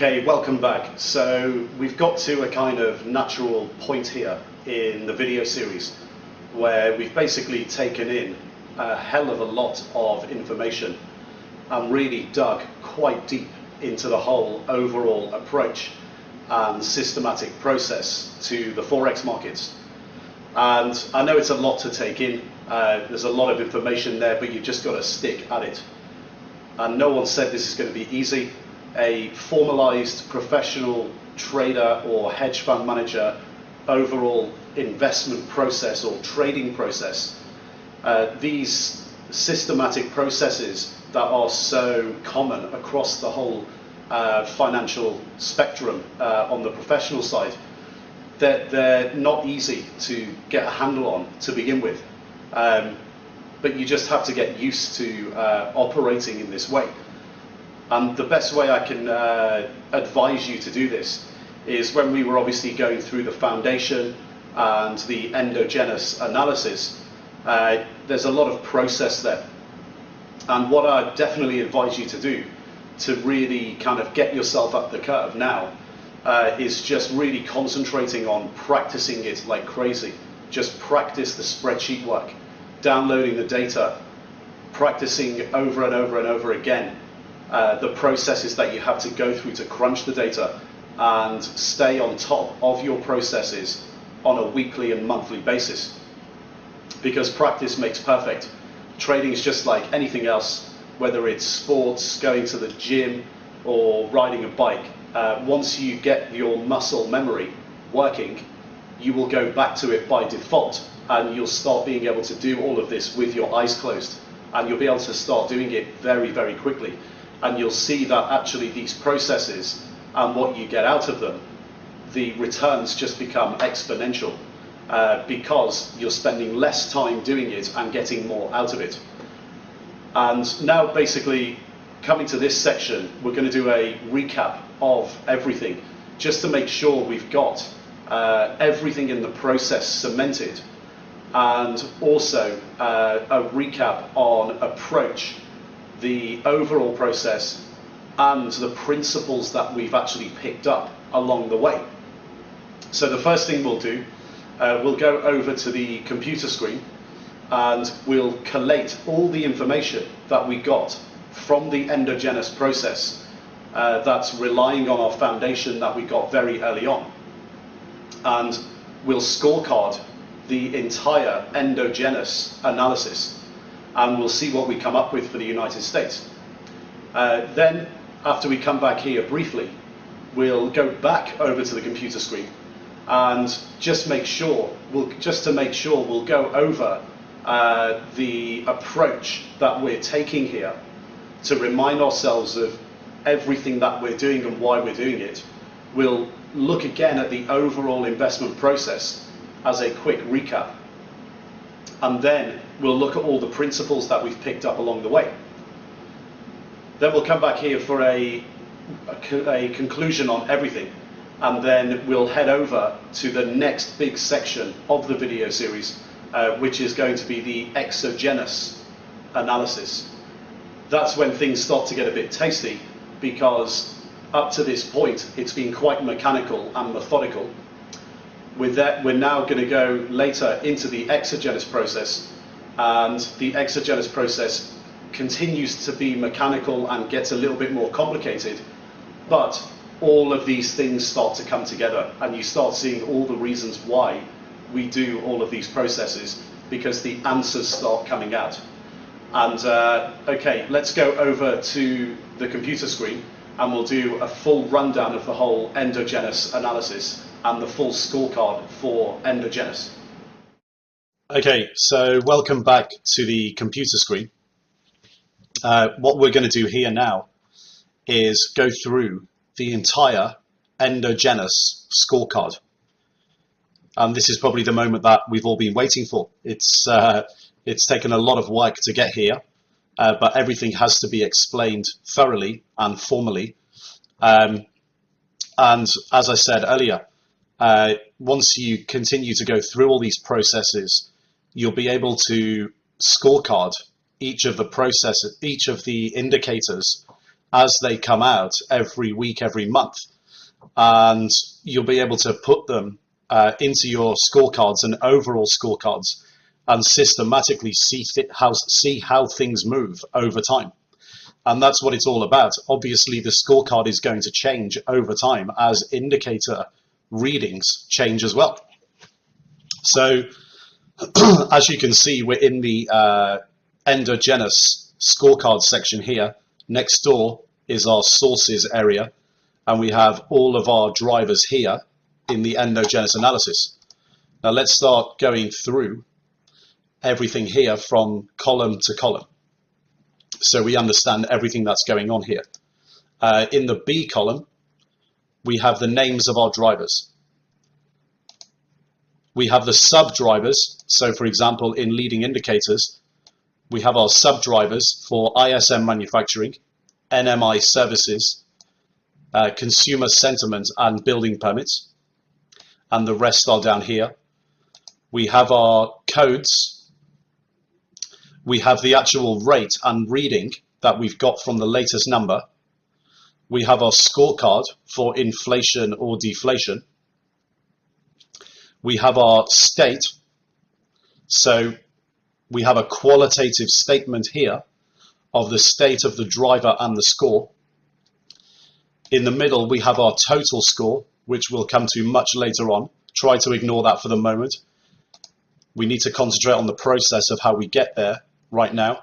Okay, welcome back. So we've got to a kind of natural point here in the video series where we've basically taken in a hell of a lot of information and really dug quite deep into the whole overall approach and systematic process to the Forex markets. And I know it's a lot to take in. There's a lot of information there, but you've just got to stick at it. And no one said this is going to be easy. A formalized professional trader or hedge fund manager overall investment process or trading process, these systematic processes that are so common across the whole financial spectrum on the professional side, they're not easy to get a handle on to begin with, but you just have to get used to operating in this way. And the best way I can advise you to do this is when we were obviously going through the foundation and the endogenous analysis, there's a lot of process there. And what I definitely advise you to do to really kind of get yourself up the curve now is just really concentrating on practicing it like crazy. Just practice the spreadsheet work, downloading the data, practicing over and over and over again the processes that you have to go through to crunch the data, and stay on top of your processes on a weekly and monthly basis, because practice makes perfect. Trading is just like anything else, whether it's sports, going to the gym, or riding a bike. Once you get your muscle memory working, you will go back to it by default, and you'll start being able to do all of this with your eyes closed, and you'll be able to start doing it very, very quickly. And you'll see that actually these processes and what you get out of them, the returns just become exponential because you're spending less time doing it and getting more out of it. And now basically coming to this section, we're going to do a recap of everything just to make sure we've got everything in the process cemented, and also a recap on approach, the overall process, and the principles that we've actually picked up along the way. So the first thing we'll do, we'll go over to the computer screen and we'll collate all the information that we got from the endogenous process that's relying on our foundation that we got very early on. And we'll scorecard the entire endogenous analysis, and we'll see what we come up with for the United States. Then, after we come back here briefly, we'll go back over to the computer screen and just to make sure we'll go over the approach that we're taking here to remind ourselves of everything that we're doing and why we're doing it. We'll look again at the overall investment process as a quick recap, and then we'll look at all the principles that we've picked up along the way. Then we'll come back here for a conclusion on everything, and then we'll head over to the next big section of the video series, which is going to be the exogenous analysis. That's when things start to get a bit tasty, because up to this point it's been quite mechanical and methodical. With that, we're now going to go later into the exogenous process, and the exogenous process continues to be mechanical and gets a little bit more complicated, but all of these things start to come together and you start seeing all the reasons why we do all of these processes, because the answers start coming out. And okay, let's go over to the computer screen and we'll do a full rundown of the whole endogenous analysis and the full scorecard for endogenous. Okay, so welcome back to the computer screen. What we're going to do here now is go through the entire endogenous scorecard. And this is probably the moment that we've all been waiting for. It's taken a lot of work to get here, but everything has to be explained thoroughly and formally. And as I said earlier, once you continue to go through all these processes, you'll be able to scorecard each of the processes, each of the indicators as they come out every week, every month. And you'll be able to put them into your scorecards and overall scorecards and systematically see how things move over time. And that's what it's all about. Obviously, the scorecard is going to change over time as indicator readings change as well. So as you can see, we're in the endogenous scorecard section here. Next door is our sources area, and we have all of our drivers here in the endogenous analysis. Now let's start going through everything here from column to column, so we understand everything that's going on here. In the B column, we have the names of our drivers. We have the sub-drivers. So for example, in leading indicators, we have our sub-drivers for ISM manufacturing, NMI services, consumer sentiment and building permits, and the rest are down here. We have our codes. We have the actual rate and reading that we've got from the latest number. We have our scorecard for inflation or deflation. We have our state. So we have a qualitative statement here of the state of the driver and the score. In the middle, we have our total score, which we'll come to much later on. Try to ignore that for the moment. We need to concentrate on the process of how we get there right now.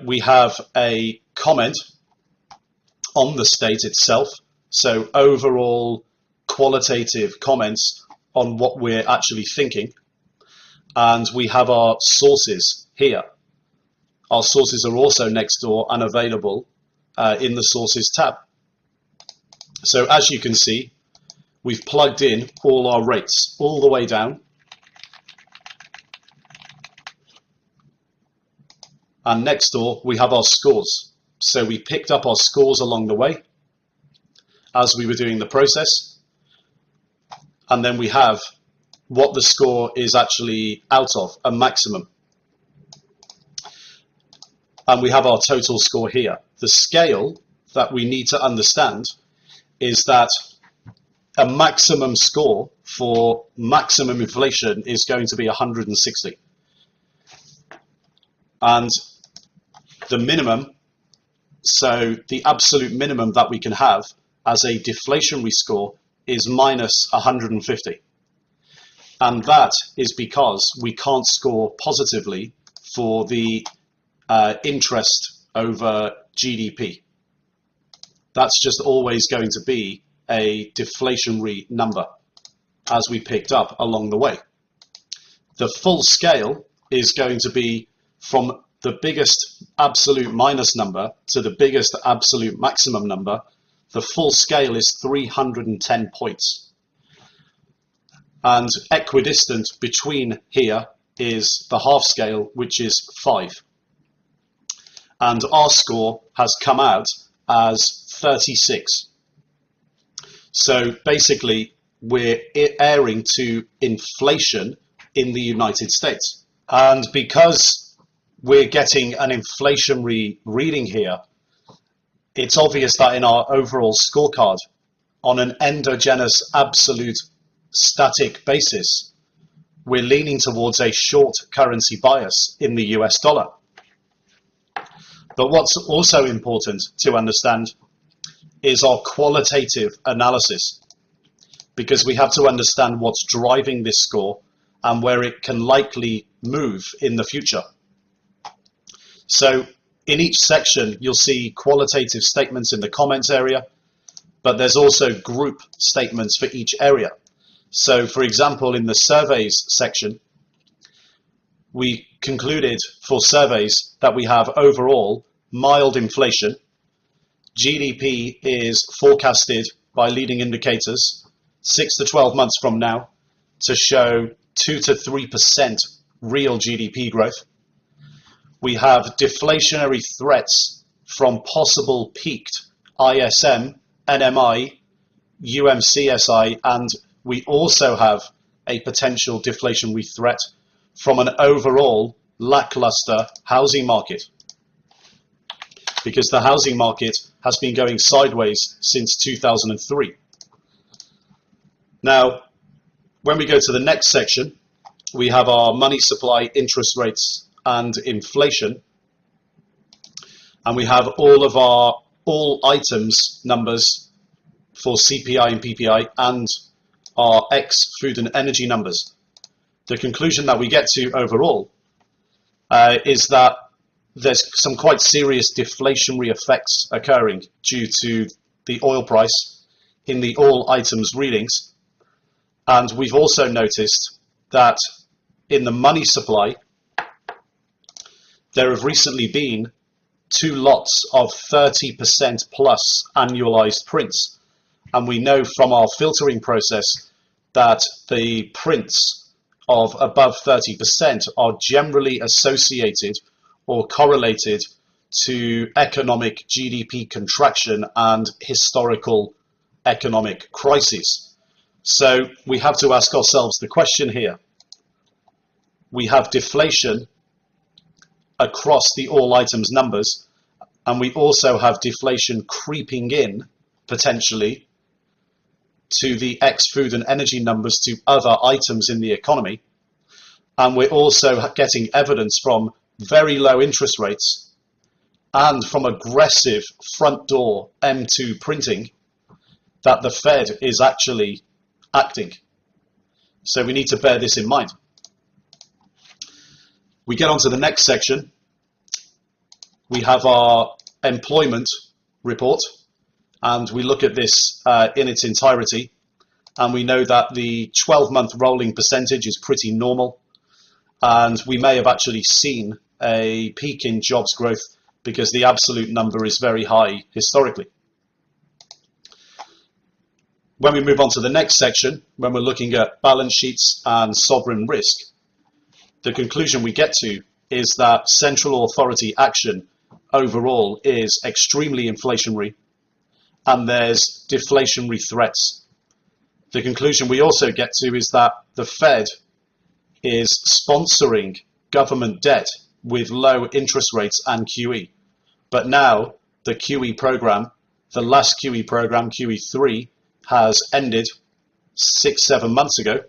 We have a comment on the state itself. So overall qualitative comments on what we're actually thinking. And we have our sources here. Our sources are also next door and available in the sources tab. So as you can see, we've plugged in all our rates all the way down. And next door, we have our scores. So we picked up our scores along the way as we were doing the process. And then we have what the score is actually out of, a maximum. And we have our total score here. The scale that we need to understand is that a maximum score for maximum inflation is going to be 160. And the minimum, so the absolute minimum that we can have as a deflationary score is minus 150. And that is because we can't score positively for the interest over GDP. That's just always going to be a deflationary number, as we picked up along the way. The full scale is going to be from the biggest absolute minus number to the biggest absolute maximum number. The full scale is 310 points. And equidistant between here is the half scale, which is 5. And our score has come out as 36. So basically, we're airing to inflation in the United States. And because we're getting an inflationary reading here, it's obvious that in our overall scorecard, on an endogenous absolute static basis, we're leaning towards a short currency bias in the US dollar. But what's also important to understand is our qualitative analysis, because we have to understand what's driving this score and where it can likely move in the future. So in each section, you'll see qualitative statements in the comments area, but there's also group statements for each area. So for example, in the surveys section, we concluded for surveys that we have overall mild inflation. GDP is forecasted by leading indicators 6 to 12 months from now to show 2 to 3% real GDP growth. We have deflationary threats from possible peaked ISM, NMI, UMCSI, and we also have a potential deflationary threat from an overall lackluster housing market. because the housing market has been going sideways since 2003. Now, when we go to the next section, we have our money supply, interest rates, and inflation. And we have all of our all items numbers for CPI and PPI and our X food and energy numbers. The conclusion that we get to overall is that there's some quite serious deflationary effects occurring due to the oil price in the all items readings. And we've also noticed that in the money supply, there have recently been 2 lots of 30% plus annualized prints. And we know from our filtering process that the prints of above 30% are generally associated or correlated to economic GDP contraction and historical economic crises. So we have to ask ourselves the question here. We have deflation across the all items numbers, and we also have deflation creeping in potentially to the X food and energy numbers, to other items in the economy. And we're also getting evidence from very low interest rates and from aggressive front door M2 printing that the Fed is actually acting. So we need to bear this in mind. We get on to the next section. We have our employment report, and we look at this in its entirety, and we know that the 12-month rolling percentage is pretty normal, and we may have actually seen a peak in jobs growth because the absolute number is very high historically. When we move on to the next section, when we're looking at balance sheets and sovereign risk, the conclusion we get to is that central authority action overall is extremely inflationary, and there's deflationary threats. The conclusion we also get to is that the Fed is sponsoring government debt with low interest rates and QE. But now the QE program, the last QE program, QE3, has ended 6-7 months ago.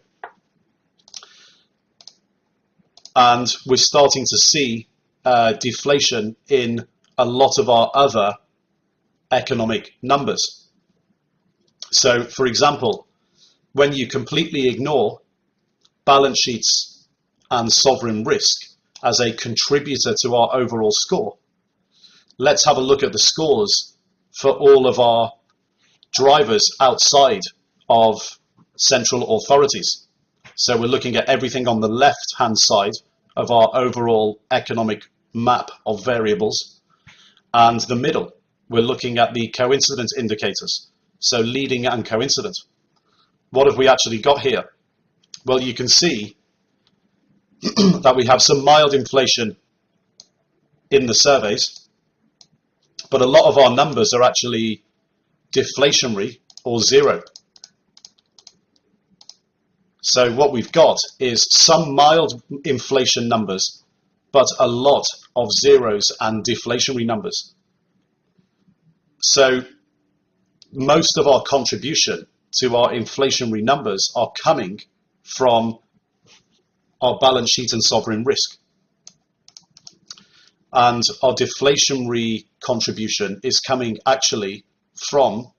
And we're starting to see deflation in a lot of our other economic numbers. So, for example, when you completely ignore balance sheets and sovereign risk as a contributor to our overall score, let's have a look at the scores for all of our drivers outside of central authorities. So we're looking at everything on the left-hand side of our overall economic map of variables, and the middle, we're looking at the coincidence indicators, so leading and coincident. What have we actually got here? Well, you can see that we have some mild inflation in the surveys, but a lot of our numbers are actually deflationary or zero. So what we've got is some mild inflation numbers, but a lot of zeros and deflationary numbers. So most of our contribution to our inflationary numbers are coming from our balance sheet and sovereign risk. And our deflationary contribution is coming actually from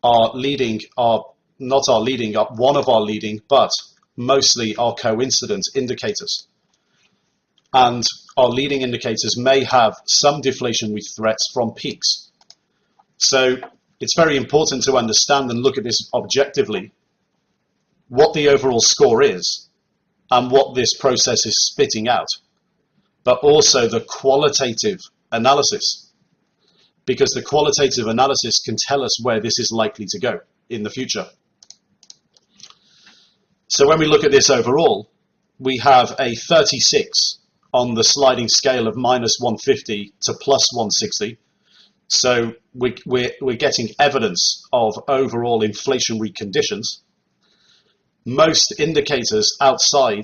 one of our leading, but mostly our coincidence indicators. And our leading indicators may have some deflationary threats from peaks. So it's very important to understand and look at this objectively, what the overall score is and what this process is spitting out, but also the qualitative analysis, because the qualitative analysis can tell us where this is likely to go in the future. So when we look at this overall, we have a 36 on the sliding scale of -150 to +160. So we're getting evidence of overall inflationary conditions. Most indicators outside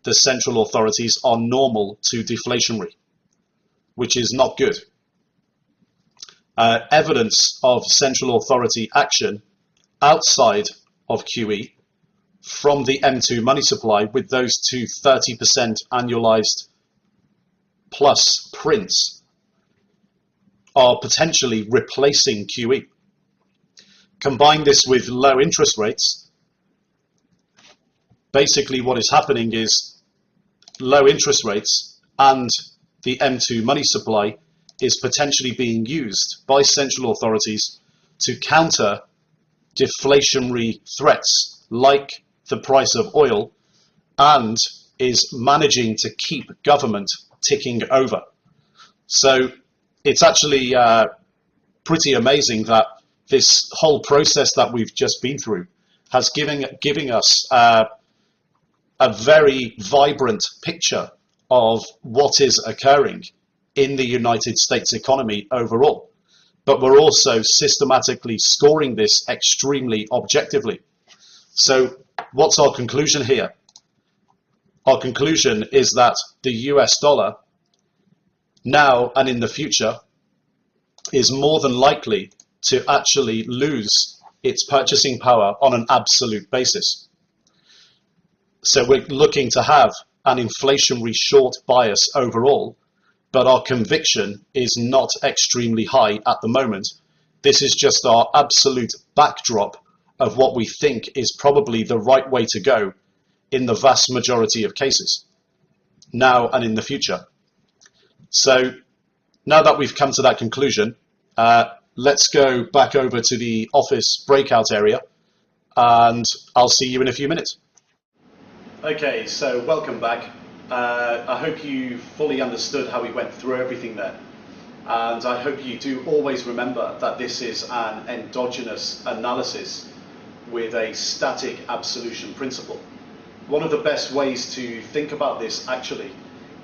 the central authorities are normal to deflationary. which is not good. Evidence of central authority action outside of QE from the M2 money supply, with those two 30% annualized plus prints, are potentially replacing QE. Combine this with low interest rates. Basically what is happening is low interest rates and the M2 money supply is potentially being used by central authorities to counter deflationary threats like the price of oil, and is managing to keep government ticking over. So it's actually pretty amazing that this whole process that we've just been through has giving us a very vibrant picture of what is occurring in the United States economy overall. But we're also systematically scoring this extremely objectively. So what's our conclusion here? Our conclusion is that the US dollar now and in the future is more than likely to actually lose its purchasing power on an absolute basis. So we're looking to have an inflationary short bias overall, but our conviction is not extremely high at the moment. This is just our absolute backdrop of what we think is probably the right way to go in the vast majority of cases, now and in the future. So now that we've come to that conclusion, let's go back over to the office breakout area, and I'll see you in a few minutes. Okay, so welcome back. I hope you fully understood how we went through everything there. And I hope you do always remember that this is an endogenous analysis with a static absolution principle. One of the best ways to think about this actually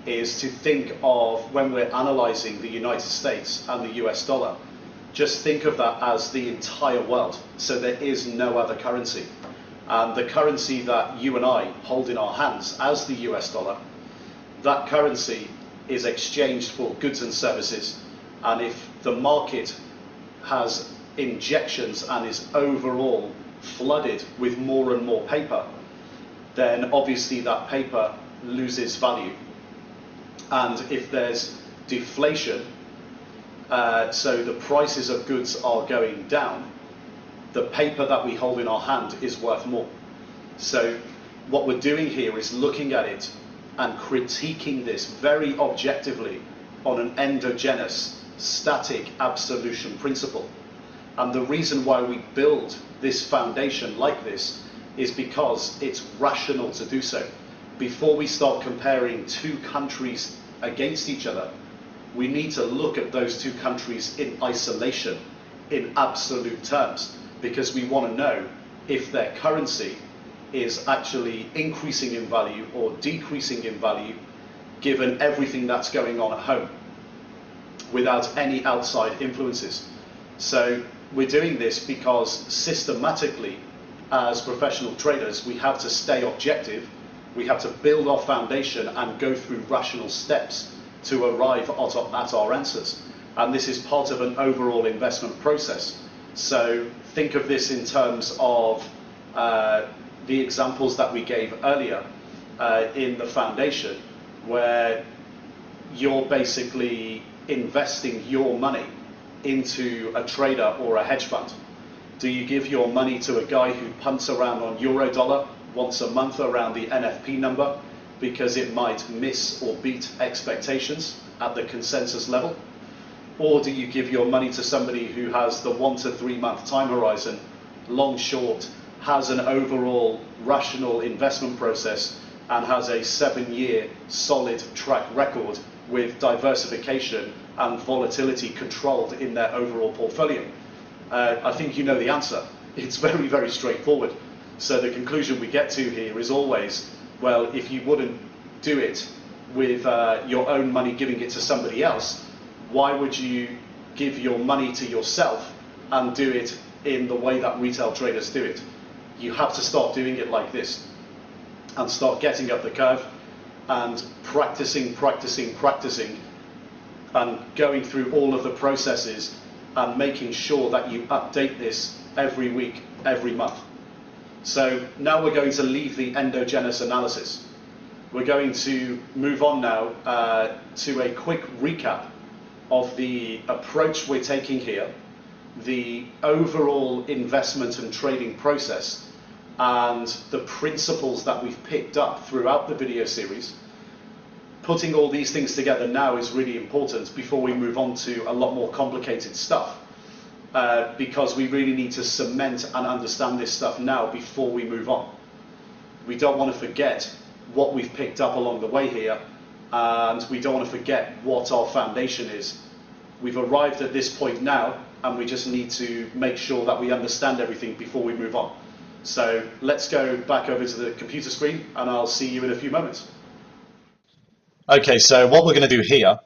is to think of, when we're analyzing the United States and the US dollar, just think of that as the entire world. So there is no other currency. And the currency that you and I hold in our hands as the US dollar, that currency is exchanged for goods and services. And if the market has injections and is overall flooded with more and more paper, then obviously that paper loses value. And if there's deflation, so the prices of goods are going down, the paper that we hold in our hand is worth more. So what we're doing here is looking at it and critiquing this very objectively on an endogenous, static absolution principle. And the reason why we build this foundation like this is because it's rational to do so. Before we start comparing two countries against each other, we need to look at those two countries in isolation, in absolute terms, because we want to know if their currency is actually increasing in value or decreasing in value, given everything that's going on at home, without any outside influences. So we're doing this because systematically, as professional traders, we have to stay objective. We have to build our foundation and go through rational steps to arrive at our answers. And this is part of an overall investment process. So think of this in terms of the examples that we gave earlier in the foundation, where you're basically investing your money into a trader or a hedge fund. Do you give your money to a guy who punts around on Eurodollar once a month around the NFP number because it might miss or beat expectations at the consensus level? Or do you give your money to somebody who has the 1 to 3 month time horizon, long, short, has an overall rational investment process, and has a 7-year solid track record with diversification and volatility controlled in their overall portfolio? I think you know the answer. It's very, very straightforward. So the conclusion we get to here is always, well, if you wouldn't do it with your own money, giving it to somebody else, why would you give your money to yourself and do it in the way that retail traders do it? You have to start doing it like this and start getting up the curve and practicing and going through all of the processes and making sure that you update this every week, every month. So now we're going to leave the endogenous analysis. We're going to move on now to a quick recap of the approach we're taking here, the overall investment and trading process, and the principles that we've picked up throughout the video series. Putting all these things together now is really important before we move on to a lot more complicated stuff, because we really need to cement and understand this stuff now before we move on. We don't want to forget what we've picked up along the way here, and we don't want to forget what our foundation is. We've arrived at this point now, and we just need to make sure that we understand everything before we move on. So let's go back over to the computer screen, and I'll see you in a few moments. Okay, so what we're going to do here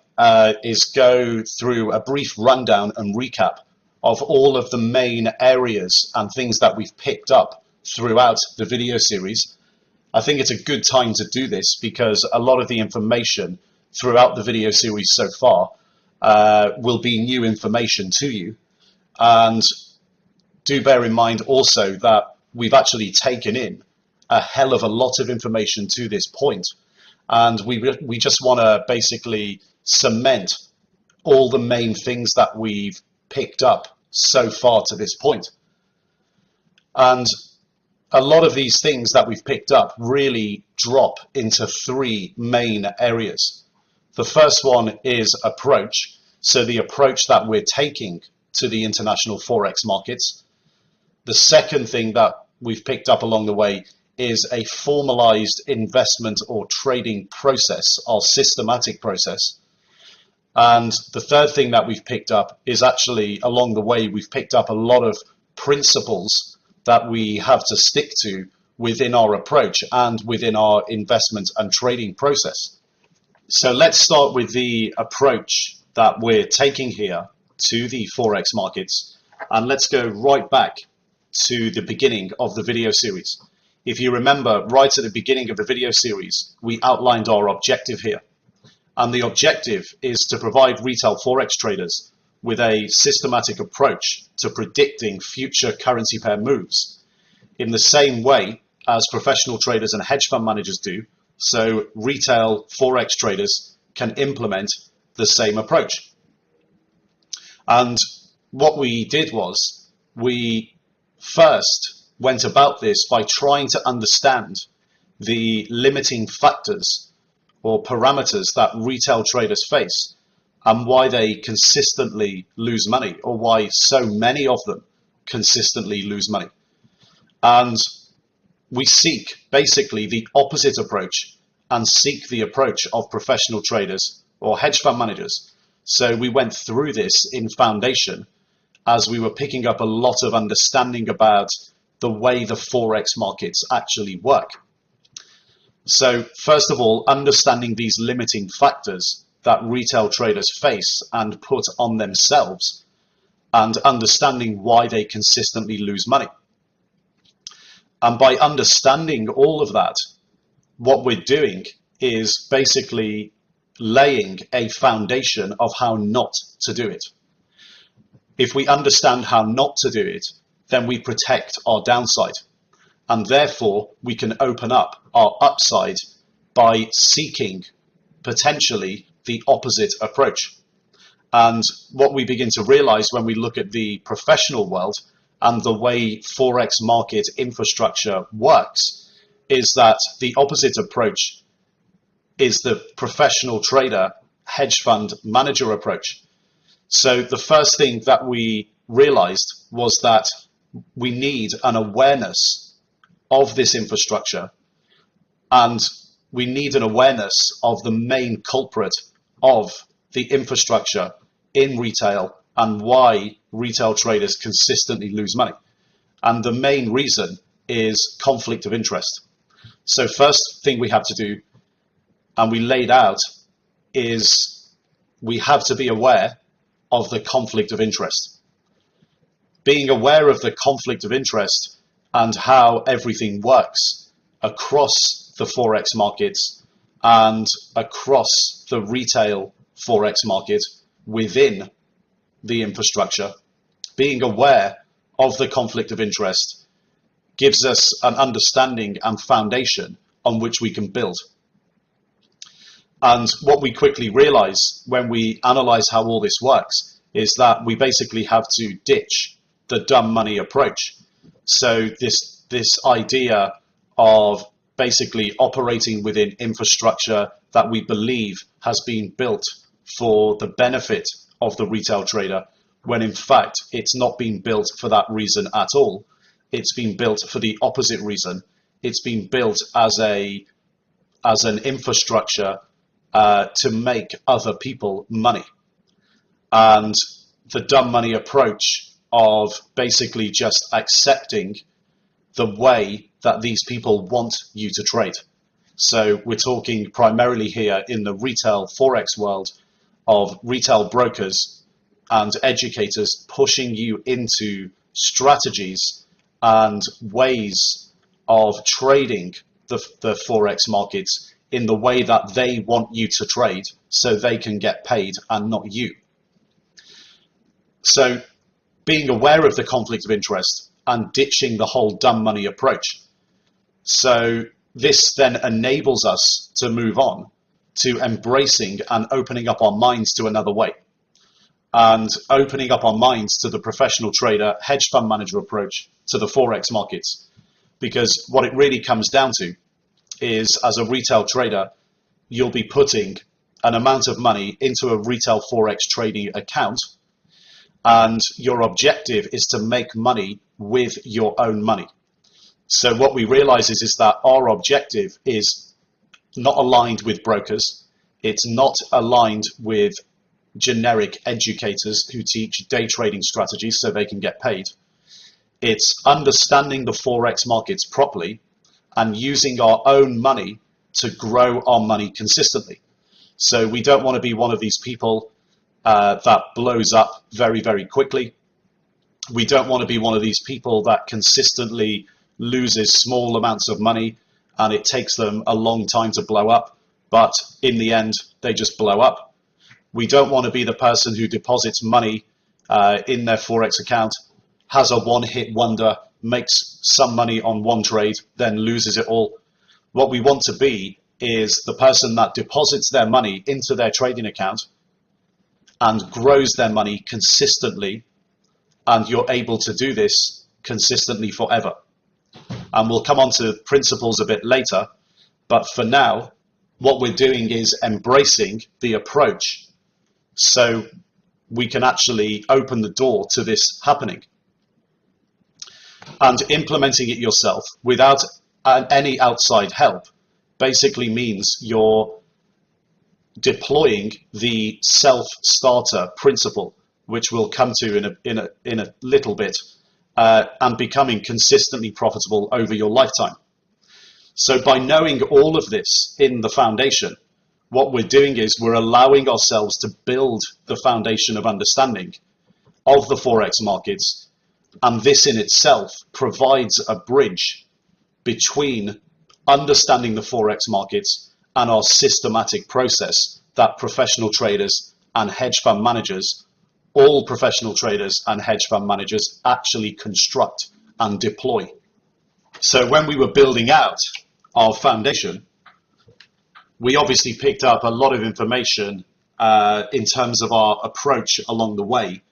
is go through a brief rundown and recap of all of the main areas and things that we've picked up throughout the video series. I think it's a good time to do this because a lot of the information throughout the video series so far will be new information to you. And do bear in mind also that we've actually taken in a hell of a lot of information to this point. And we just want to basically cement all the main things that we've picked up so far to this point. And a lot of these things that we've picked up really drop into three main areas. The first one is approach. So the approach that we're taking to the international Forex markets. The second thing that we've picked up along the way is a formalized investment or trading process, or systematic process. And the third thing that we've picked up is actually along the way, we've picked up a lot of principles that we have to stick to within our approach and within our investment and trading process. So let's start with the approach that we're taking here to the Forex markets. And let's go right back to the beginning of the video series. If you remember, right at the beginning of the video series, we outlined our objective here. And the objective is to provide retail Forex traders with a systematic approach to predicting future currency pair moves in the same way as professional traders and hedge fund managers do, so retail Forex traders can implement the same approach. And what we did was we first went about this by trying to understand the limiting factors or parameters that retail traders face and why they consistently lose money, or why so many of them consistently lose money. And we seek basically the opposite approach and seek the approach of professional traders or hedge fund managers. So we went through this in foundation as we were picking up a lot of understanding about the way the Forex markets actually work. So first of all, understanding these limiting factors that retail traders face and put on themselves, and understanding why they consistently lose money. And by understanding all of that, what we're doing is basically laying a foundation of how not to do it. If we understand how not to do it, then we protect our downside, and therefore we can open up our upside by seeking potentially the opposite approach. And what we begin to realize when we look at the professional world and the way Forex market infrastructure works is that the opposite approach is the professional trader hedge fund manager approach. So the first thing that we realized was that we need an awareness of this infrastructure, and we need an awareness of the main culprit of the infrastructure in retail and why retail traders consistently lose money. And the main reason is conflict of interest. So first thing we have to do, and we laid out, is we have to be aware of the conflict of interest. Being aware of the conflict of interest and how everything works across the Forex markets and across the retail Forex market within the infrastructure, being aware of the conflict of interest gives us an understanding and foundation on which we can build. And what we quickly realize when we analyze how all this works is that we basically have to ditch the dumb money approach. So this idea of basically operating within infrastructure that we believe has been built for the benefit of the retail trader, when in fact it's not been built for that reason at all. It's been built for the opposite reason. It's been built as an infrastructure to make other people money. And the dumb money approach of basically just accepting the way that these people want you to trade. So we're talking primarily here in the retail Forex world of retail brokers and educators pushing you into strategies and ways of trading the Forex markets in the way that they want you to trade so they can get paid and not you. So being aware of the conflict of interest and ditching the whole dumb money approach. So this then enables us to move on to embracing and opening up our minds to another way, and opening up our minds to the professional trader, hedge fund manager approach to the Forex markets. Because what it really comes down to is, as a retail trader, you'll be putting an amount of money into a retail Forex trading account, and your objective is to make money with your own money. So what we realize is that our objective is not aligned with brokers. It's not aligned with generic educators who teach day trading strategies so they can get paid. It's understanding the Forex markets properly and using our own money to grow our money consistently. So we don't want to be one of these people that blows up very, very quickly. We don't want to be one of these people that consistently loses small amounts of money and it takes them a long time to blow up, but in the end, they just blow up. We don't want to be the person who deposits money in their Forex account, has a one-hit wonder, makes some money on one trade, then loses it all. What we want to be is the person that deposits their money into their trading account and grows their money consistently, and you're able to do this consistently forever. And we'll come on to principles a bit later, but for now, what we're doing is embracing the approach so we can actually open the door to this happening. And implementing it yourself without any outside help basically means you're deploying the self-starter principle, which we'll come to in a little bit, and becoming consistently profitable over your lifetime. So by knowing all of this in the foundation, what we're doing is we're allowing ourselves to build the foundation of understanding of the Forex markets, and this in itself provides a bridge between understanding the Forex markets and our systematic process that professional traders and hedge fund managers, all professional traders and hedge fund managers, actually construct and deploy. So when we were building out our foundation, we obviously picked up a lot of information in terms of our approach along the way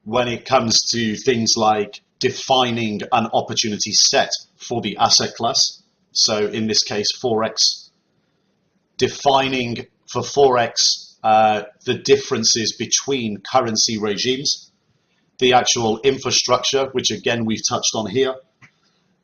when it comes to things like defining an opportunity set for the asset class. So in this case, Forex, defining for Forex the differences between currency regimes, the actual infrastructure, which again we've touched on here,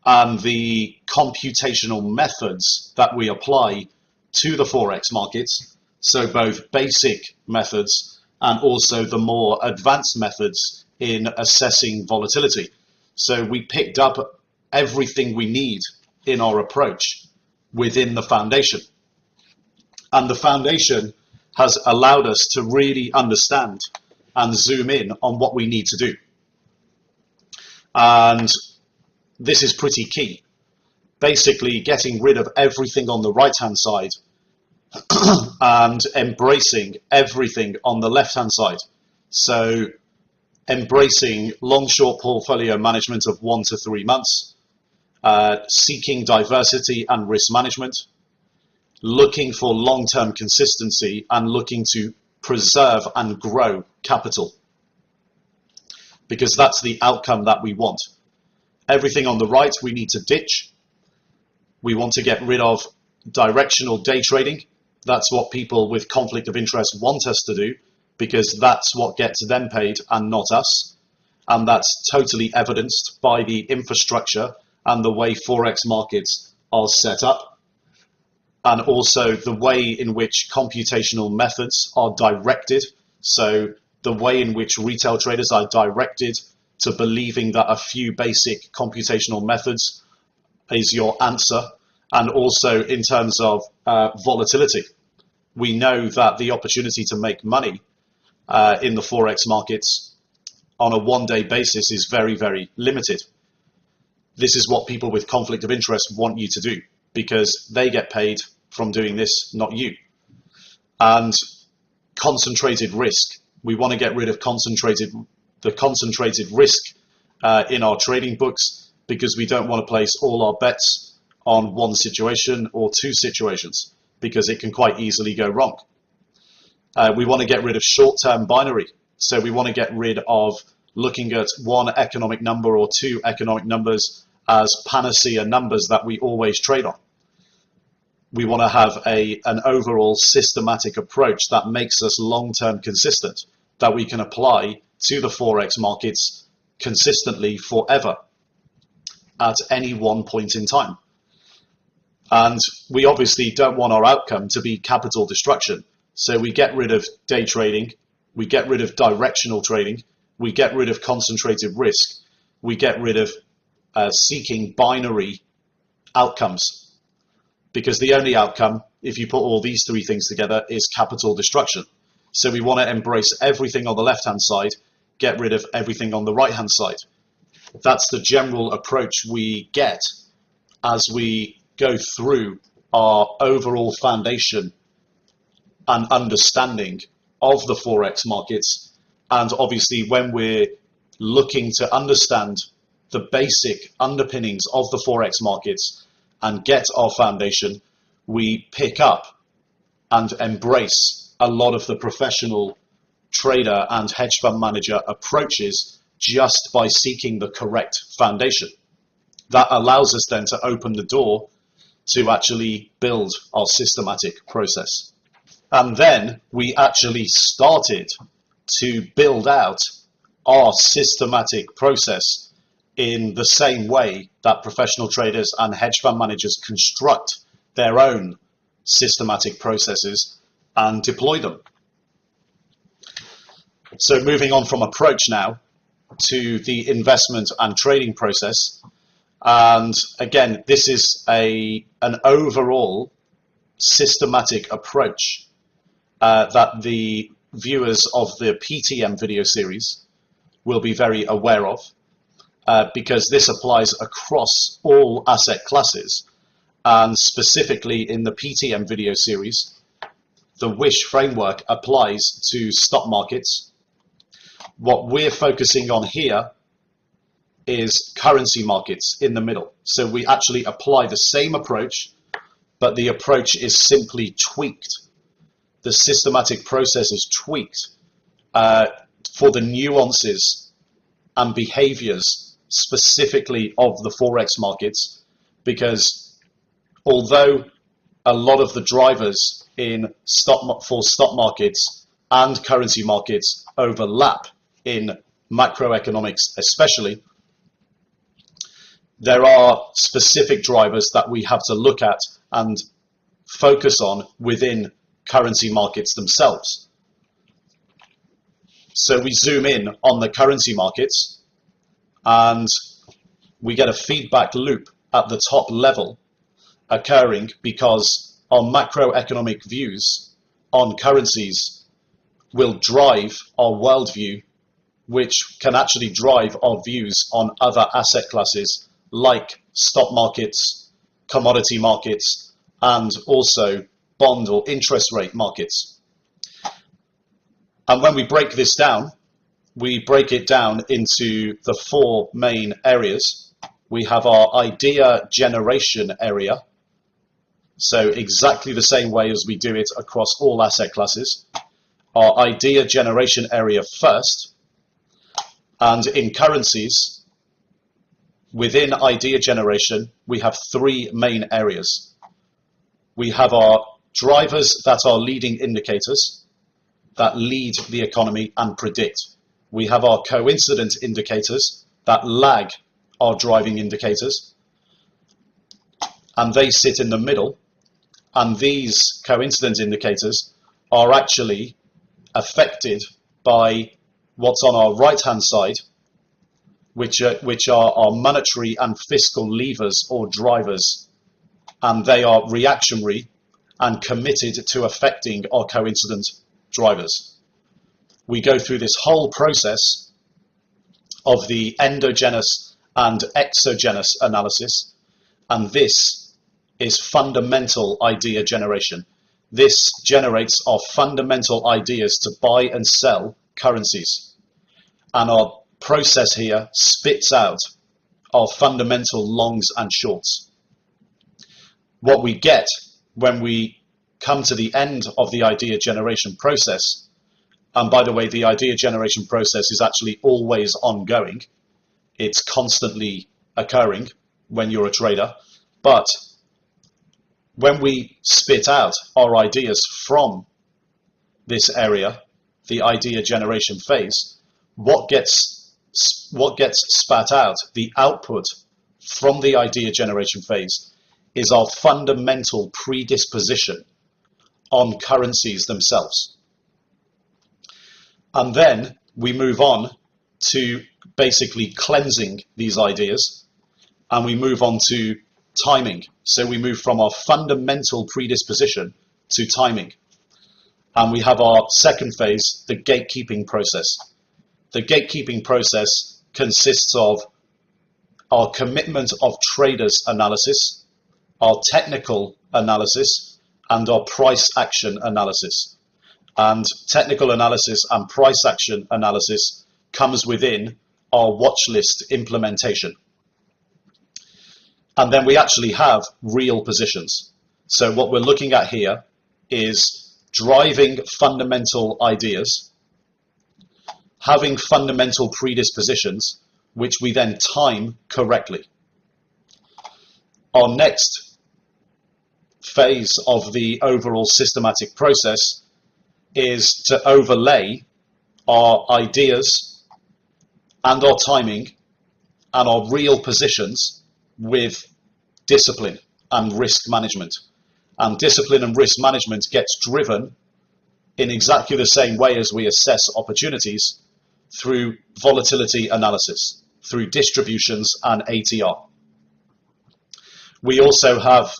and the computational methods that we apply to the Forex markets. So both basic methods and also the more advanced methods in assessing volatility. So we picked up everything we need in our approach within the foundation. And the foundation has allowed us to really understand and zoom in on what we need to do. And this is pretty key. Basically getting rid of everything on the right-hand side and embracing everything on the left-hand side. So embracing long-short portfolio management of 1 to 3 months, seeking diversity and risk management, looking for long-term consistency, and looking to preserve and grow capital, because that's the outcome that we want. Everything on the right we need to ditch. We want to get rid of directional day trading. That's what people with conflict of interest want us to do, because that's what gets them paid and not us. And that's totally evidenced by the infrastructure and the way Forex markets are set up, and also the way in which computational methods are directed. So the way in which retail traders are directed to believing that a few basic computational methods is your answer, and also in terms of volatility. We know that the opportunity to make money in the Forex markets on a one-day basis is very, very limited. This is what people with conflict of interest want you to do, because they get paid from doing this, not you. And concentrated risk. We want to get rid of the concentrated risk in our trading books, because we don't want to place all our bets on one situation or two situations, because it can quite easily go wrong. We want to get rid of short-term binary. So we want to get rid of looking at one economic number or two economic numbers as panacea numbers that we always trade on. We want to have an overall systematic approach that makes us long-term consistent, that we can apply to the Forex markets consistently forever at any one point in time. And we obviously don't want our outcome to be capital destruction. So we get rid of day trading, we get rid of directional trading, we get rid of concentrated risk, we get rid of seeking binary outcomes. Because the only outcome, if you put all these three things together, is capital destruction. So we want to embrace everything on the left-hand side, get rid of everything on the right-hand side. That's the general approach we get as we go through our overall foundation and understanding of the Forex markets. And obviously when we're looking to understand the basic underpinnings of the Forex markets and get our foundation, we pick up and embrace a lot of the professional trader and hedge fund manager approaches just by seeking the correct foundation. That allows us then to open the door to actually build our systematic process. And then we actually started to build out our systematic process in the same way that professional traders and hedge fund managers construct their own systematic processes and deploy them. So moving on from approach now to the investment and trading process. And again, this is an overall systematic approach that the viewers of the PTM video series will be very aware of, because this applies across all asset classes. And specifically in the PTM video series, the WISH framework applies to stock markets. What we're focusing on here is currency markets in the middle. So we actually apply the same approach, but the approach is simply tweaked. The systematic process is tweaked for the nuances and behaviors specifically of the Forex markets, because although a lot of the drivers for stock markets and currency markets overlap in macroeconomics especially, there are specific drivers that we have to look at and focus on within currency markets themselves. So we zoom in on the currency markets and we get a feedback loop at the top level occurring because our macroeconomic views on currencies will drive our worldview, which can actually drive our views on other asset classes like stock markets, commodity markets, and also bond or interest rate markets. And when we break this down, we break it down into the four main areas. We have our idea generation area. So exactly the same way as we do it across all asset classes. Our idea generation area first. And in currencies, within idea generation, we have three main areas. We have our drivers that are leading indicators that lead the economy and predict. We have our coincident indicators that lag our driving indicators, and they sit in the middle. And these coincident indicators are actually affected by what's on our right-hand side, which are our monetary and fiscal levers or drivers, and they are reactionary and committed to affecting our coincident drivers. We go through this whole process of the endogenous and exogenous analysis, and this is fundamental idea generation. This generates our fundamental ideas to buy and sell currencies, and our process here spits out our fundamental longs and shorts. What we get when we come to the end of the idea generation process, and by the way, the idea generation process is actually always ongoing. It's constantly occurring when you're a trader. But when we spit out our ideas from this area, the idea generation phase, what gets spat out, the output from the idea generation phase, is our fundamental predisposition on currencies themselves. And then we move on to basically cleansing these ideas, and we move on to timing. So we move from our fundamental predisposition to timing. And we have our second phase, the gatekeeping process. The gatekeeping process consists of our commitment of traders analysis, our technical analysis, and our price action analysis. And technical analysis and price action analysis comes within our watch list implementation. And then we actually have real positions. So what we're looking at here is driving fundamental ideas, having fundamental predispositions, which we then time correctly. Our next phase of the overall systematic process is to overlay our ideas and our timing and our real positions with discipline and risk management. And discipline and risk management gets driven in exactly the same way as we assess opportunities, through volatility analysis, through distributions and ATR. We also have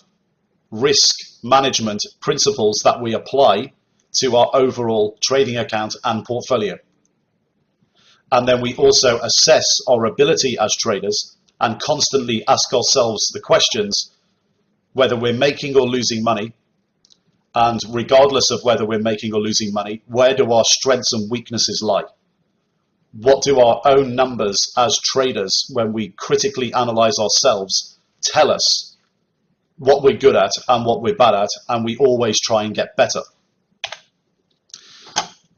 risk management principles that we apply to our overall trading account and portfolio. And then we also assess our ability as traders and constantly ask ourselves the questions whether we're making or losing money, and regardless of whether we're making or losing money, where do our strengths and weaknesses lie? What do our own numbers as traders, when we critically analyze ourselves, tell us what we're good at and what we're bad at, and we always try and get better.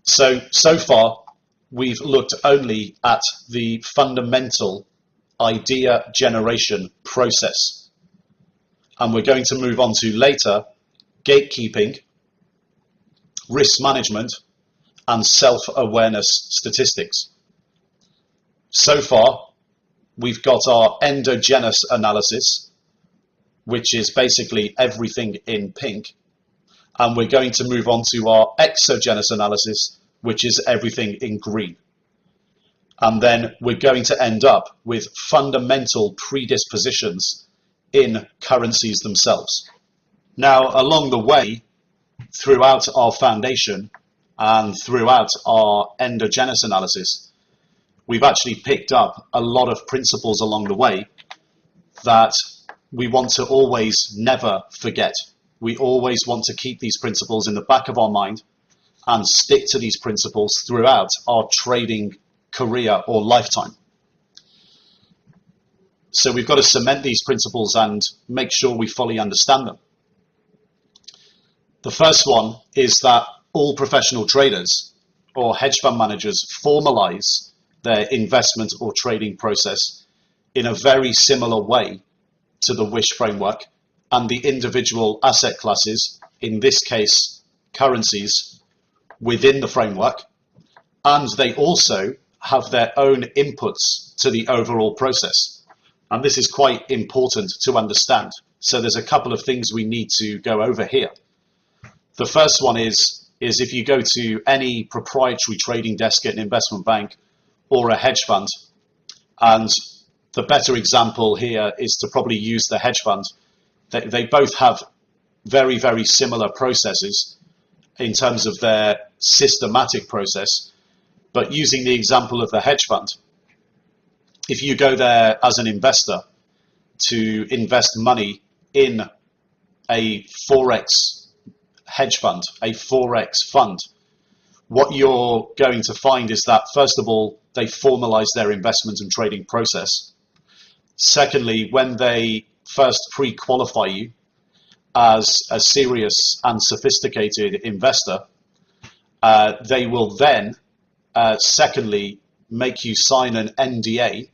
So far, we've looked only at the fundamental idea generation process. And we're going to move on to later gatekeeping, risk management, and self-awareness statistics. So far, we've got our endogenous analysis, which is basically everything in pink. And we're going to move on to our exogenous analysis, which is everything in green. And then we're going to end up with fundamental predispositions in currencies themselves. Now, along the way, throughout our foundation and throughout our endogenous analysis, we've actually picked up a lot of principles along the way that we want to always never forget. we always want to keep these principles in the back of our mind and stick to these principles throughout our trading career or lifetime. So we've got to cement these principles and make sure we fully understand them. The first one is that all professional traders or hedge fund managers formalize their investment or trading process in a very similar way to the WISH framework and the individual asset classes, in this case currencies, within the framework, and they also have their own inputs to the overall process. And this is quite important to understand. So there's a couple of things we need to go over here. The first one is if you go to any proprietary trading desk at an investment bank or a hedge fund, and the better example here is to probably use the hedge fund. They both have very, very similar processes in terms of their systematic process. But using the example of the hedge fund, if you go there as an investor to invest money in a Forex hedge fund, a Forex fund, what you're going to find is that, first of all, they formalize their investment and trading process. Secondly, when they first pre-qualify you as a serious and sophisticated investor, they will then, secondly, make you sign an NDA,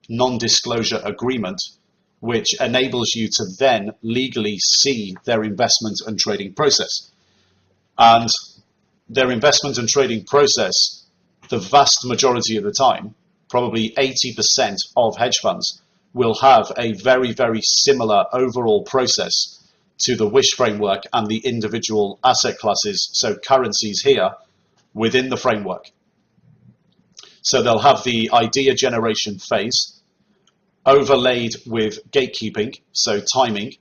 non-disclosure agreement, which enables you to then legally see their investment and trading process. And their investment and trading process, the vast majority of the time, probably 80% of hedge funds, will have a very, very similar overall process to the WISH framework and the individual asset classes, so currencies here, within the framework. So they'll have the idea generation phase, overlaid with gatekeeping, so timing,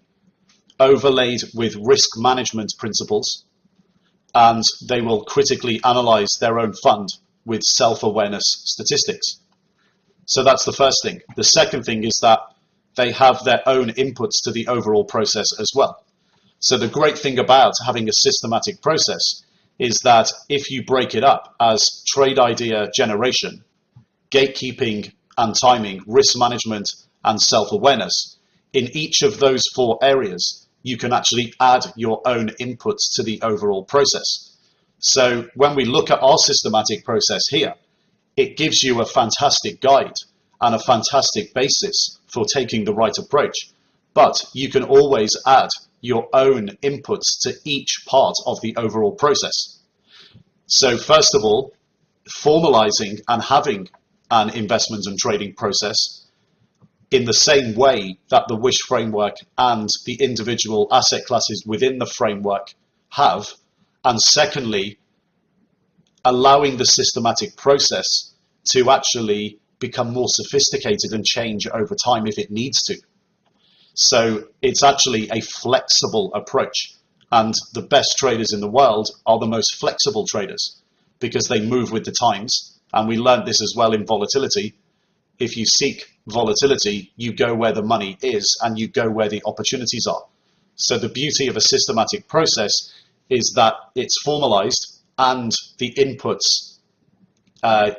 overlaid with risk management principles, and they will critically analyze their own fund with self-awareness statistics. So that's the first thing. The second thing is that they have their own inputs to the overall process as well. So the great thing about having a systematic process is that if you break it up as trade idea generation, gatekeeping and timing, risk management and self-awareness, in each of those four areas, you can actually add your own inputs to the overall process. So when we look at our systematic process here, it gives you a fantastic guide and a fantastic basis for taking the right approach. But you can always add your own inputs to each part of the overall process. So first of all, formalizing and having an investment and trading process in the same way that the WISH framework and the individual asset classes within the framework have. And secondly, allowing the systematic process to actually become more sophisticated and change over time if it needs to. So it's actually a flexible approach. And the best traders in the world are the most flexible traders because they move with the times. And we learned this as well in volatility. If you seek volatility, you go where the money is and you go where the opportunities are. So the beauty of a systematic process is that it's formalized and the inputs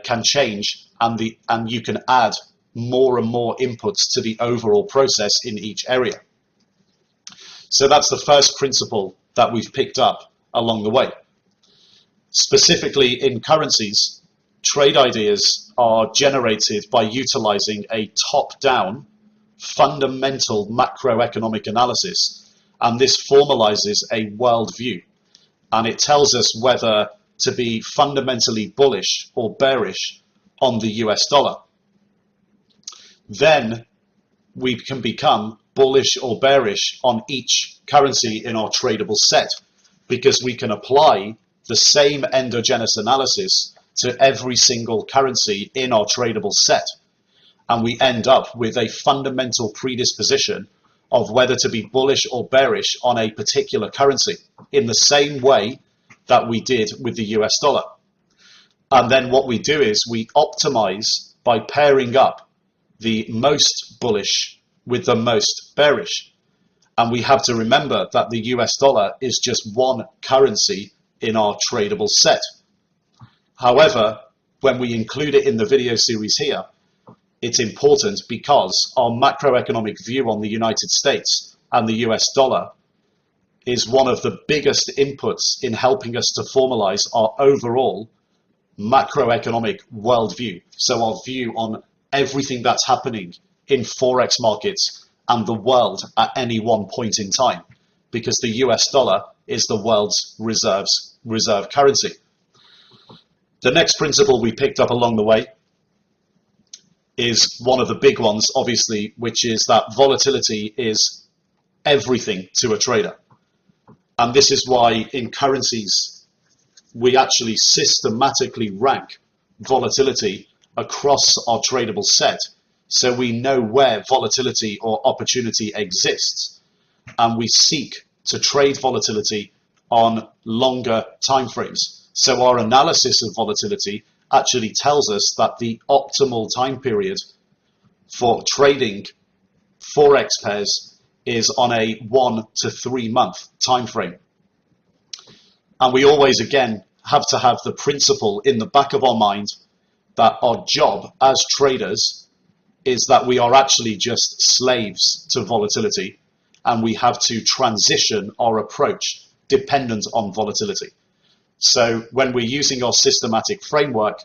can change and you can add more and more inputs to the overall process in each area. So that's the first principle that we've picked up along the way. Specifically in currencies, trade ideas are generated by utilizing a top-down fundamental macroeconomic analysis, and this formalizes a worldview, and it tells us whether to be fundamentally bullish or bearish on the US dollar. Then we can become bullish or bearish on each currency in our tradable set because we can apply the same endogenous analysis to every single currency in our tradable set. And we end up with a fundamental predisposition of whether to be bullish or bearish on a particular currency in the same way that we did with the US dollar. And then what we do is we optimize by pairing up the most bullish with the most bearish. And we have to remember that the US dollar is just one currency in our tradable set. However, when we include it in the video series here, it's important because our macroeconomic view on the United States and the US dollar is one of the biggest inputs in helping us to formalize our overall macroeconomic worldview. So our view on everything that's happening in Forex markets and the world at any one point in time, because the US dollar is the world's reserve currency. The next principle we picked up along the way is one of the big ones, obviously, which is that volatility is everything to a trader. And this is why in currencies, we actually systematically rank volatility across our tradable set, so we know where volatility or opportunity exists, and we seek to trade volatility on longer timeframes. So our analysis of volatility actually tells us that the optimal time period for trading Forex pairs is on a 1 to 3 month time frame. And we always, again, have to have the principle in the back of our mind that our job as traders is that we are actually just slaves to volatility, and we have to transition our approach dependent on volatility. So when we're using our systematic framework,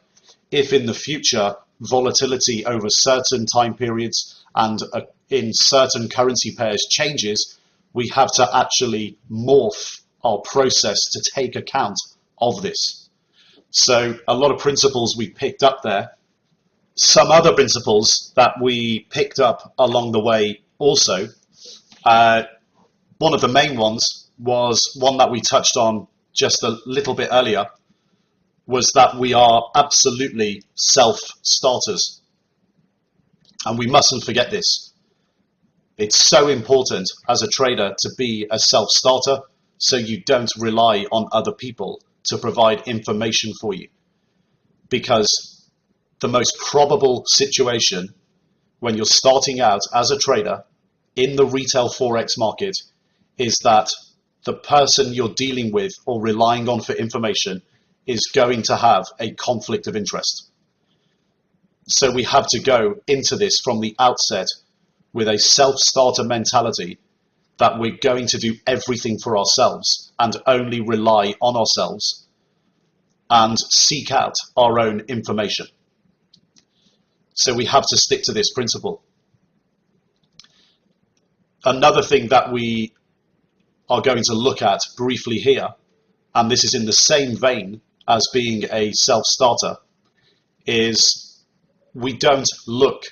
if in the future volatility over certain time periods and in certain currency pairs changes, we have to actually morph our process to take account of this. So a lot of principles we picked up there. Some other principles that we picked up along the way also, one of the main ones was one that we touched on just a little bit earlier, was that we are absolutely self-starters. And we mustn't forget this. It's so important as a trader to be a self-starter so you don't rely on other people to provide information for you. Because the most probable situation when you're starting out as a trader in the retail Forex market is that the person you're dealing with or relying on for information is going to have a conflict of interest. So we have to go into this from the outset with a self-starter mentality that we're going to do everything for ourselves and only rely on ourselves and seek out our own information. So we have to stick to this principle. Another thing that we are going to look at briefly here, and this is in the same vein as being a self-starter, is we don't look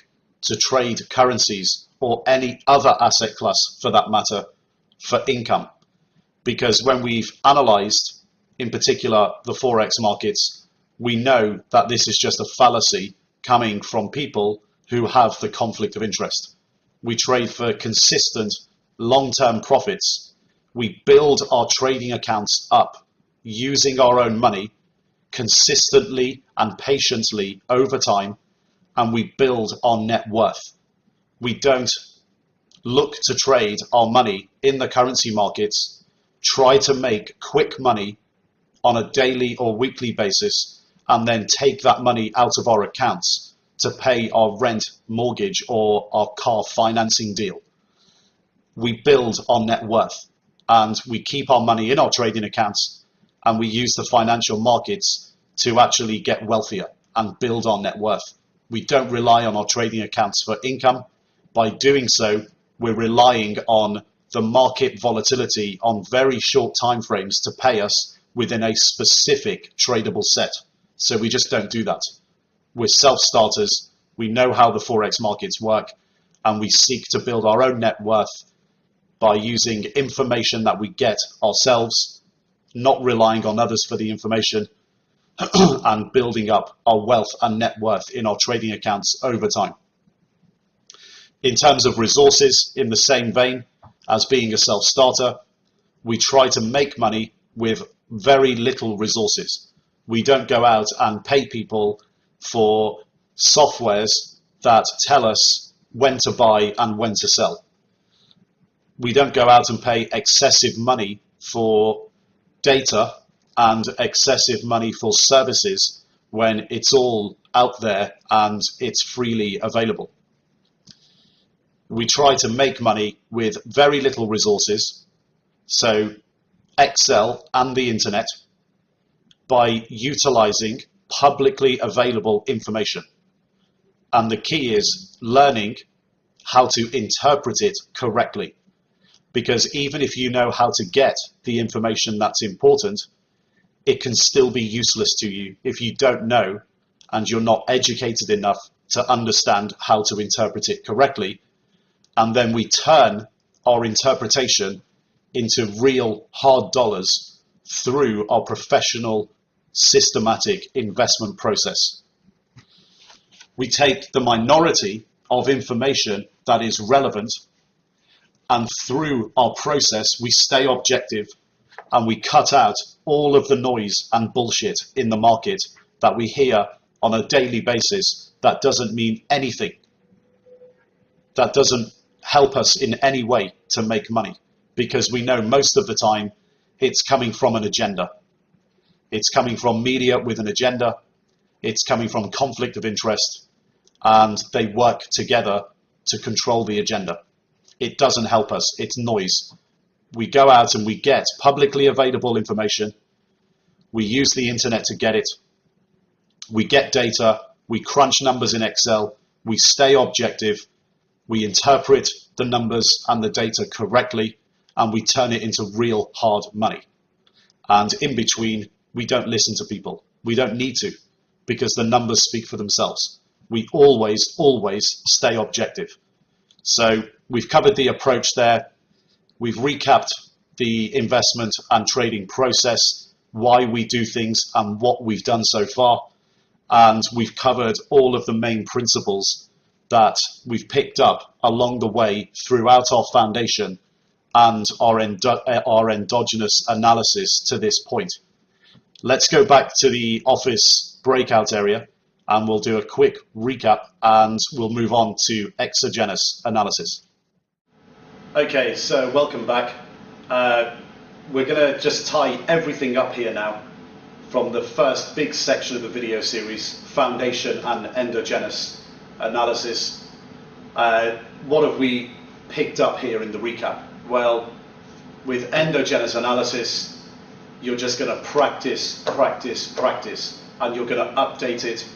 to trade currencies or any other asset class for that matter for income. Because when we've analyzed, in particular, the Forex markets, we know that this is just a fallacy coming from people who have the conflict of interest. We trade for consistent long-term profits. We build our trading accounts up using our own money consistently and patiently over time, and we build our net worth. We don't look to trade our money in the currency markets, try to make quick money on a daily or weekly basis, and then take that money out of our accounts to pay our rent, mortgage, or our car financing deal. We build our net worth, and we keep our money in our trading accounts, and we use the financial markets to actually get wealthier and build our net worth. We don't rely on our trading accounts for income. By doing so, we're relying on the market volatility on very short time frames to pay us within a specific tradable set. So we just don't do that. We're self-starters. We know how the Forex markets work, and we seek to build our own net worth by using information that we get ourselves, not relying on others for the information, and building up our wealth and net worth in our trading accounts over time. In terms of resources, in the same vein as being a self-starter, we try to make money with very little resources. We don't go out and pay people for softwares that tell us when to buy and when to sell. We don't go out and pay excessive money for data and excessive money for services when it's all out there and it's freely available. We try to make money with very little resources, so Excel and the internet, by utilizing publicly available information. And the key is learning how to interpret it correctly. Because even if you know how to get the information that's important, it can still be useless to you if you don't know and you're not educated enough to understand how to interpret it correctly. And then we turn our interpretation into real hard dollars through our professional systematic investment process. We take the minority of information that is relevant, and through our process we stay objective and we cut out all of the noise and bullshit in the market that we hear on a daily basis that doesn't mean anything, that doesn't help us in any way to make money, because we know most of the time it's coming from an agenda. It's coming from media with an agenda. It's coming from conflict of interest, and they work together to control the agenda. It doesn't help us. It's noise. We go out and we get publicly available information. We use the internet to get it. We get data. We crunch numbers in Excel. We stay objective. We interpret the numbers and the data correctly, and we turn it into real hard money. And in between, we don't listen to people. We don't need to, because the numbers speak for themselves. We always stay objective. So we've covered the approach there. We've recapped the investment and trading process, why we do things and what we've done so far. And we've covered all of the main principles that we've picked up along the way throughout our foundation and our endogenous analysis to this point. Let's go back to the office breakout area and we'll do a quick recap and we'll move on to exogenous analysis. Okay, so welcome back. We're going to just tie everything up here now from the first big section of the video series, foundation and endogenous analysis. What have we picked up here in the recap? Well, with endogenous analysis, you're just going to practice, and you're going to update it,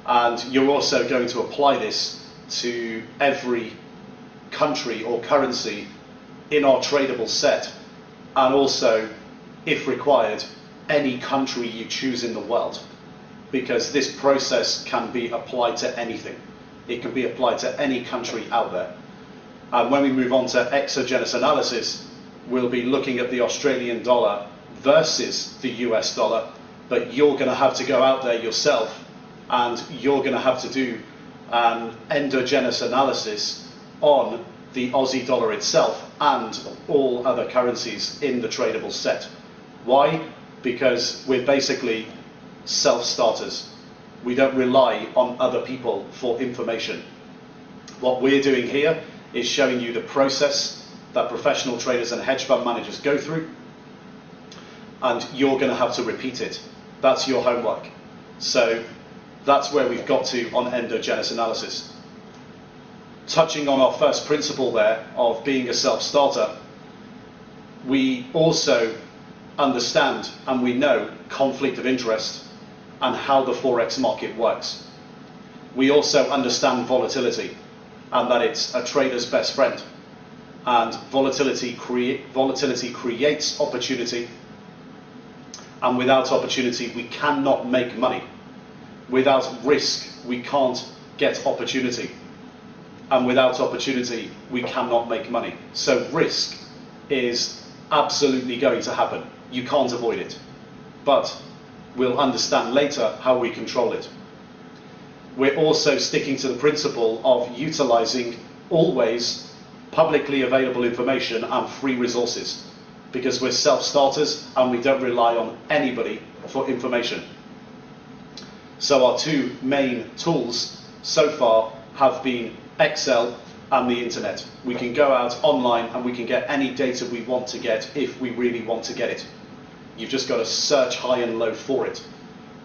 and you're also going to apply this to every country or currency in our tradable set, and also, if required, any country you choose in the world, because this process can be applied to anything. It can be applied to any country out there. And when we move on to exogenous analysis, we'll be looking at the Australian dollar versus the US dollar, but you're going to have to go out there yourself and you're going to have to do an endogenous analysis on the Aussie dollar itself and all other currencies in the tradable set. Why? Because we're basically self-starters. We don't rely on other people for information. What we're doing here is showing you the process that professional traders and hedge fund managers go through, and you're going to have to repeat it. That's your homework. So that's where we've got to on endogenous analysis. Touching on our first principle there of being a self-starter, we also understand and we know conflict of interest and how the Forex market works. We also understand volatility and that it's a trader's best friend. And volatility creates opportunity, and without opportunity we cannot make money. Without risk we can't get opportunity, and without opportunity we cannot make money. So risk is absolutely going to happen. You can't avoid it, but we'll understand later how we control it. We're also sticking to the principle of utilizing always publicly available information and free resources, because we're self-starters and we don't rely on anybody for information. So our two main tools so far have been Excel and the internet. We can go out online and we can get any data we want to get if we really want to get it. You've just got to search high and low for it.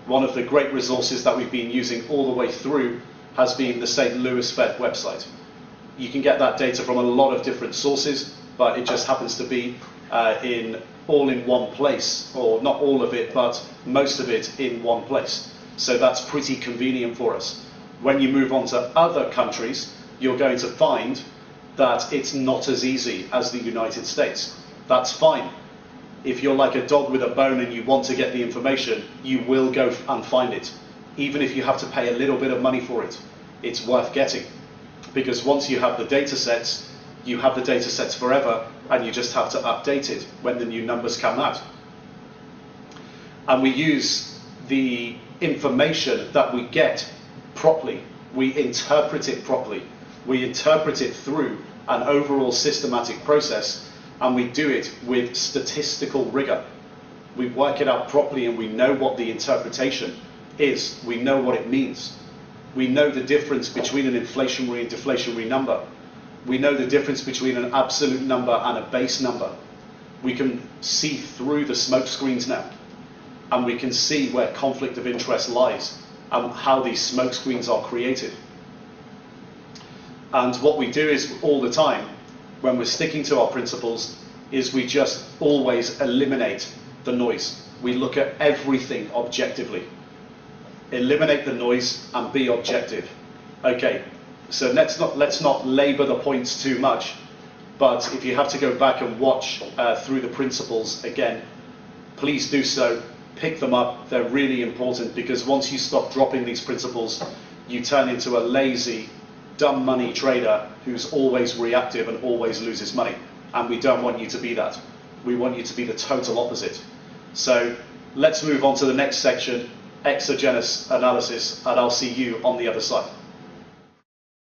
One of the great resources that we've been using all the way through has been the St. Louis Fed website. You can get that data from a lot of different sources, but it just happens to be all in one place, or not all of it, but most of it in one place. So that's pretty convenient for us. When you move on to other countries, you're going to find that it's not as easy as the United States. That's fine. If you're like a dog with a bone and you want to get the information, you will go and find it. Even if you have to pay a little bit of money for it, it's worth getting. Because once you have the data sets, you have the data sets forever, and you just have to update it when the new numbers come out. And we use the information that we get properly. We interpret it properly. We interpret it through an overall systematic process, and we do it with statistical rigor. We work it out properly, and we know what the interpretation is. We know what it means. We know the difference between an inflationary and deflationary number. We know the difference between an absolute number and a base number. We can see through the smoke screens now, and we can see where conflict of interest lies and how these smoke screens are created. And what we do is all the time, when we're sticking to our principles, is we just always eliminate the noise. We look at everything objectively. Eliminate the noise and be objective. Okay, so let's not labor the points too much, but if you have to go back and watch through the principles again, please do so. Pick them up. They're really important, because once you stop dropping these principles, you turn into a lazy, dumb money trader who's always reactive and always loses money. And we don't want you to be that. We want you to be the total opposite. So let's move on to the next section, exogenous analysis, and I'll see you on the other side.